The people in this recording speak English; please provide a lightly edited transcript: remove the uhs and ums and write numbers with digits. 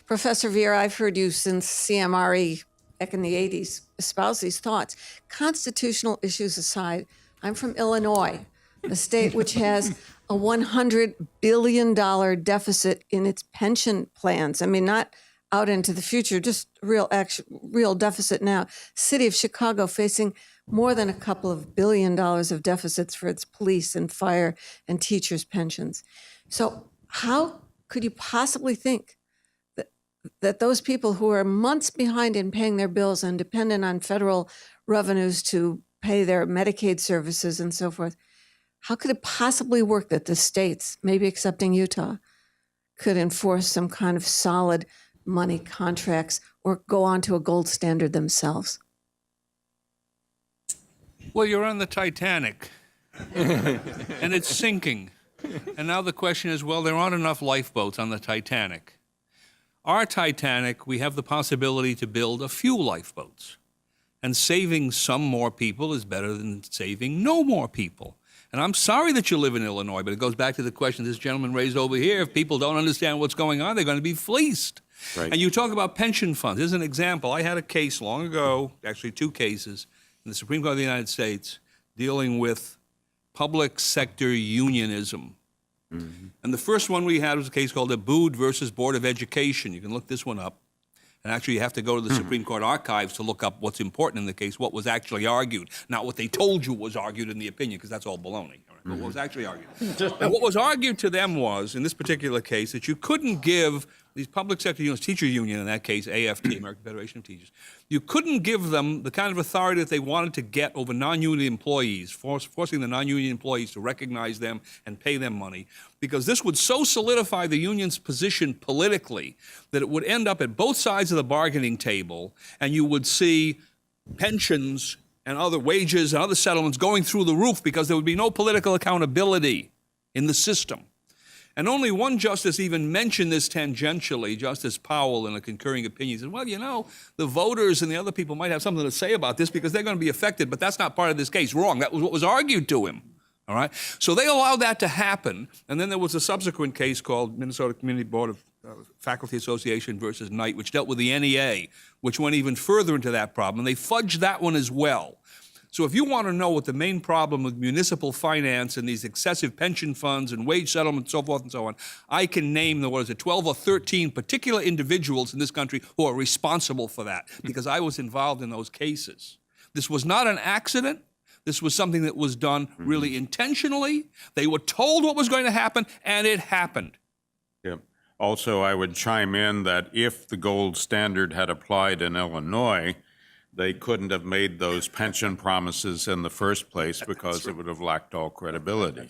Professor Vieira, I've heard you since CMRE back in the 80s espouse these thoughts. Constitutional issues aside, I'm from Illinois, a state which has a $100 billion deficit in its pension plans. I mean, not out into the future, just real deficit now. City of Chicago facing more than a couple of $1 billion of deficits for its police and fire and teachers' pensions. So how could you possibly think that those people who are months behind in paying their bills and dependent on federal revenues to pay their Medicaid services and so forth, how could it possibly work that the states, maybe excepting Utah, could enforce some kind of solid money contracts or go on to a gold standard themselves? Well, you're on the Titanic, and it's sinking. And now the question is, well, there aren't enough lifeboats on the Titanic. Our Titanic, we have the possibility to build a few lifeboats. And saving some more people is better than saving no more people. And I'm sorry that you live in Illinois, but it goes back to the question this gentleman raised over here. If people don't understand what's going on, they're going to be fleeced. Right. And you talk about pension funds. Here's an example. I had a case long ago, actually 2 cases, in the Supreme Court of the United States dealing with public sector unionism. Mm-hmm. And the first one we had was a case called Abood versus Board of Education. You can look this one up. And actually, you have to go to the Supreme Court archives to look up what's important in the case, what was actually argued, not what they told you was argued in the opinion, because that's all baloney. All right? But what was actually argued. And what was argued to them was, in this particular case, that you couldn't give these public sector unions, teacher union in that case, AFT, American Federation of Teachers, you couldn't give them the kind of authority that they wanted to get over non-union employees, forcing the non-union employees to recognize them and pay them money, because this would so solidify the union's position politically that it would end up at both sides of the bargaining table, and you would see pensions and other wages and other settlements going through the roof because there would be no political accountability in the system. And only one justice even mentioned this tangentially, Justice Powell, in a concurring opinion. He said, well, you know, the voters and the other people might have something to say about this because they're going to be affected, but that's not part of this case. Wrong. That was what was argued to him. All right? So they allowed that to happen. And then there was a subsequent case called Minnesota Community Board of Faculty Association versus Knight, which dealt with the NEA, which went even further into that problem. And they fudged that one as well. So if you want to know what the main problem with municipal finance and these excessive pension funds and wage settlements, so forth and so on, I can name, 12 or 13 particular individuals in this country who are responsible for that, because I was involved in those cases. This was not an accident. This was something that was done really intentionally. They were told what was going to happen, and it happened. Yeah. Also, I would chime in that if the gold standard had applied in Illinois, they couldn't have made those pension promises in the first place because it would have lacked all credibility.